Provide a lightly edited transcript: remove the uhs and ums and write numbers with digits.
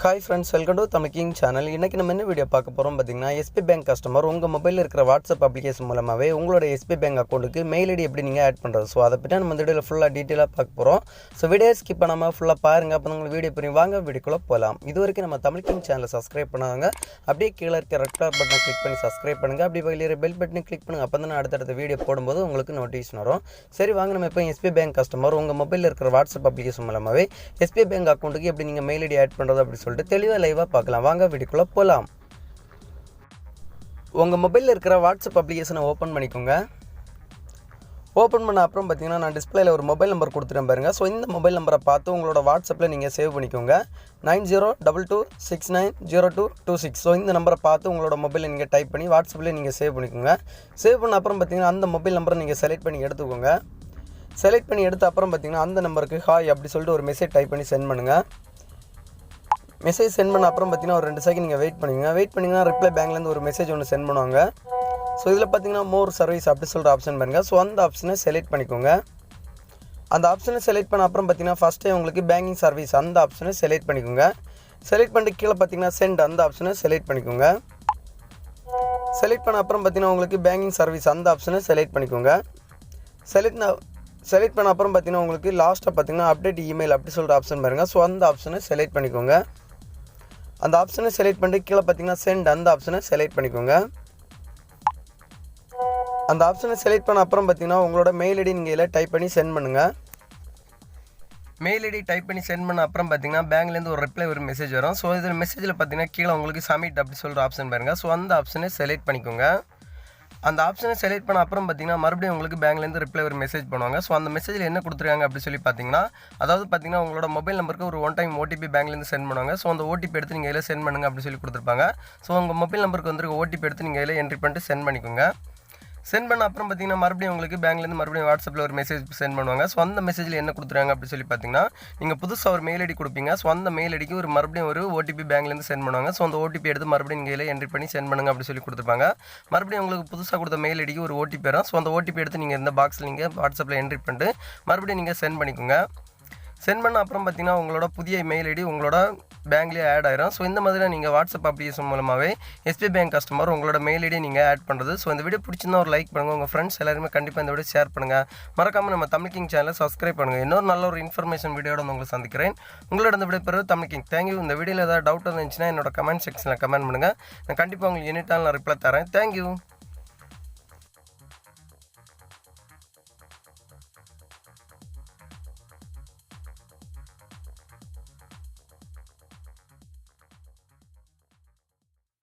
Hi friends, welcome to Tamil king channel. இன்றைக்கி நம்ம என்ன வீடியோ பார்க்க போகிறோம் பார்த்தீங்கன்னா, எஸ்பி பேங்க் கஸ்டமர் உங்கள் மொபைலில் இருக்கிற வாட்ஸ்அப் அப்ளிகேஷன் மூலமாகவே உங்களோட எஸ்பி பேங்க் அக்கௌண்ட்டுக்கு மெயில் ஐடி எப்படி நீங்கள் ஆட் பண்ணுறது. ஸோ அதை பற்றி நம்ம இந்த வீடியோவில் ஃபுல்லாக டீட்டெயிலாக பார்க்க போகிறோம். ஸோ வீடியோ ஸ்கிப் பண்ணாமல் ஃபுல்லாக பாருங்கள். அப்போ உங்களுக்கு வீடியோ பண்ணி வாங்க வீடியோக்குள்ளே போகலாம். இது வரைக்கும் நம்ம தமிழ் கிங் சேனலை சப்ஸ்கிரைப் பண்ணாங்க அப்படியே கீழே இருக்க ரெட் கலர் பட்டனை கிளிக் பண்ணி சப்ஸ்கிரைப் பண்ணுங்கள். அப்படி பக்கத்தில் பெல் பட்டனை கிளிக் பண்ணுங்கள். அப்போ தான் அடுத்தடுத்த வீடியோ போடும்போது உங்களுக்கு நோட்டிஃபிகேஷன் வரும். சரி வாங்க, நம்ம இப்போ எஸ்பி பேங்க் கஸ்டமர் உங்கள் மொபைலில் இருக்கிற வாட்ஸ்அப் அப்ளிகேஷன் மூலமாகவே எஸ்பி பேங்க் அக்கௌண்ட்டுக்கு எப்படி நீங்கள் மெயில் ஐடி ஆட் பண்ணுறது அப்படின்னு சொல்லிட்டு தெளிவாக லைவாக பார்க்கலாம். வாங்க வீடியோக்குள்ளே போகலாம். உங்கள் மொபைலில் இருக்கிற வாட்ஸ்அப் அப்ளிகேஷனை ஓப்பன் பண்ணிக்கோங்க. ஓப்பன் பண்ண அப்புறம் பார்த்தீங்கன்னா, நான் டிஸ்பிளேல ஒரு மொபைல் நம்பர் கொடுத்துட்டேன் பாருங்கள். ஸோ இந்த மொபைல் நம்பரை பார்த்து உங்களோட வாட்ஸ்அப்பில் நீங்கள் சேவ் பண்ணிக்கோங்க. 9022690226. ஸோ இந்த நம்பரை பார்த்து உங்களோட மொபைலில் நீங்கள் டைப் பண்ணி வாட்ஸ்அப்பில் நீங்கள் சேவ் பண்ணிக்கோங்க. சேவ் பண்ண அப்புறம் பார்த்தீங்கன்னா, அந்த மொபைல் நம்பரை நீங்கள் செலக்ட் பண்ணி எடுத்துக்கோங்க. செலக்ட் பண்ணி எடுத்த அப்புறம் பார்த்தீங்கன்னா, அந்த நம்பருக்கு ஹாய் அப்படி சொல்லிட்டு ஒரு மெசேஜ் டைப் பண்ணி சென்ட் பண்ணுங்கள். மெசேஜ் சென்ட் பண்ண அப்புறம் பார்த்தீங்கன்னா, ஒரு 2 செகண்ட் நீங்கள் வெயிட் பண்ணிங்கன்னா ரிப்ளை பேங்க்லேருந்து ஒரு மெசேஜ் ஒன்று சென்ட் பண்ணுவாங்க. ஸோ இதில் பார்த்தீங்கன்னா, மோர் சர்வீஸ் அப்படி சொல்கிற ஆப்ஷன் பாருங்கள். ஸோ அந்த ஆப்ஷனை செலக்ட் பண்ணிக்கோங்க. அந்த ஆப்ஷனை செலக்ட் பண்ண அப்புறம் பார்த்தீங்கன்னா, ஃபஸ்ட்டே உங்களுக்கு பேங்கிங் சர்வீஸ் அந்த ஆப்ஷனை செலக்ட் பண்ணிக்கோங்க. செலக்ட் பண்ணிட்டு கீழே பார்த்தீங்கன்னா, சென்ட் அந்த ஆப்ஷனை செலக்ட் பண்ணிக்கோங்க. செலக்ட் பண்ண அப்புறம் பார்த்தீங்கன்னா, உங்களுக்கு பேங்கிங் சர்வீஸ் அந்த ஆப்ஷனை செலக்ட் பண்ணிக்கோங்க. செலக்ட் பண்ண அப்புறம் பார்த்தீங்கன்னா, உங்களுக்கு லாஸ்ட்டாக பார்த்தீங்கன்னா, அப்டேட் இமெயில் அப்படி சொல்கிற ஆப்ஷன் பாருங்கள். ஸோ அந்த ஆப்ஷனை செலக்ட் பண்ணிக்கோங்க. அந்த ஆப்ஷனை செலக்ட் பண்ணிட்டு கீழே பார்த்தீங்கன்னா, சென்ட் அந்த ஆப்ஷனை செலக்ட் பண்ணிக்கோங்க. அந்த ஆப்ஷனை செலக்ட் பண்ண அப்புறம் பார்த்தீங்கன்னா, உங்களோட மெயில் ஐடி நீங்கள் இதில் டைப் பண்ணி சென்ட் பண்ணுங்கள். மெயில் ஐடி டைப் பண்ணி சென்ட் பண்ண அப்புறம் பார்த்தீங்கன்னா, பேங்க்லேருந்து ஒரு ரிப்ளை ஒரு மெசேஜ் வரும். ஸோ இதில் மெசேஜில் பார்த்தீங்கன்னா, கீழே உங்களுக்கு சப்மிட் அப்படி சொல்கிற ஆப்ஷன் பாருங்கள். ஸோ அந்த ஆப்ஷனை செலக்ட் பண்ணிக்கோங்க. அந்த ஆப்ஷனை செலக்ட் பண்ண அப்புறம் பார்த்தீங்கன்னா, மறுபடியும் உங்களுக்கு பேங்க்லேருந்து ரிப்ளை ஒரு மெசேஜ் பண்ணுவாங்க. ஸோ அந்த மெசேஜில் என்ன கொடுத்துருக்காங்க அப்படி சொல்லி பார்த்தீங்கன்னா, அதாவது பார்த்தீங்கன்னா, உங்களோட மொபைல் நம்பருக்கு ஒரு 1 டைம் ஓடிபி பேங்க்லேருந்து சென்ட் பண்ணுவாங்க. ஸோ அந்த ஓடிபி எடுத்து நீங்கள் இதில் சென்ட் பண்ணுங்கள் அப்படி சொல்லி கொடுத்துருப்பாங்க. ஸோ உங்கள் மொபைல் நம்பருக்கு வந்து ஓடிபி எடுத்து நீங்கள் இதில் என்ட்ரி பண்ணிட்டு சென்ட் பண்ணிக்கோங்க. சென்ட் பண்ண அப்புறம் பார்த்தீங்கன்னா, மறுபடியும் உங்களுக்கு பேங்க்லேருந்து மறுபடியும் வாட்ஸ்அப்பில் ஒரு மெசேஜ் சென்ட் பண்ணுவாங்க. ஸோ அந்த மெசேஜில் என்ன கொடுத்துருக்காங்க அப்படி சொல்லி பார்த்தீங்கன்னா, நீங்கள் புதுசாக ஒரு மெயில் ஐடி கொடுப்பீங்க. ஸோ அந்த மெயில் ஐடிக்கு மறுபடியும் ஒரு ஓடிபி பேங்க்லேருந்து சென்ட் பண்ணுவாங்க. ஸோ அந்த ஓடிபி எடுத்து மறுபடியும் நீங்கள் இதில் என்ட்ரி பண்ணி சென்ட் பண்ணுங்கள் அப்படி சொல்லி கொடுத்துருப்பாங்க. மறுபடியும் உங்களுக்கு புதுசாக கொடுத்த மெயில் ஐடிக்கு ஒரு ஓடிபி வரும். ஸோ அந்த ஓடிபி எடுத்து நீங்கள் இந்த பாக்ஸில் நீங்கள் வாட்ஸ்அப்பில் என்ட்ரி பண்ணிட்டு மறுபடியும் நீங்கள் சென்ட் பண்ணிக்கோங்க. சென்ட் பண்ண அப்புறம் பார்த்தீங்கன்னா, உங்களோட புதிய மெயில் ஐடி உங்களோட பேங்க்லேயே ஆட் ஆயிரும். ஸோ இந்த மாதிரி நீங்கள் வாட்ஸ்அப் அப்ளிகேஷன் மூலமாகவே எஸ்பி பேங்க் கஸ்டமர் உங்களோட மெயில் ஐடியை நீங்கள் ஆட் பண்ணுறது. ஸோ இந்த வீடியோ பிடிச்சிருந்தா ஒரு லைக் பண்ணுங்கள். உங்கள் ஃப்ரெண்ட்ஸ் எல்லாருமே கண்டிப்பாக இந்த வீடியோ ஷேர் பண்ணுங்கள். மறக்காமல் நம்ம தமிழ் கிங் சேனலை சப்ஸ்கிரைப் பண்ணுங்கள். இன்னொரு நல்ல ஒரு இன்ஃபர்மேஷன் வீடியோட உங்களை சந்திக்கிறேன். உங்களோட இந்த வீடியோ பெறுவது தமிழ் கிங். தேங்க்யூ. இந்த வீடியோவில் ஏதாவது டவுட் இருந்துச்சுன்னா என்னோட கமெண்ட் செக்ஷனில் கமெண்ட் பண்ணுங்கள். நான் கண்டிப்பாக உங்களுக்கு எனி டைம் நான் ரிப்ளை தரேன். தேங்க்யூ.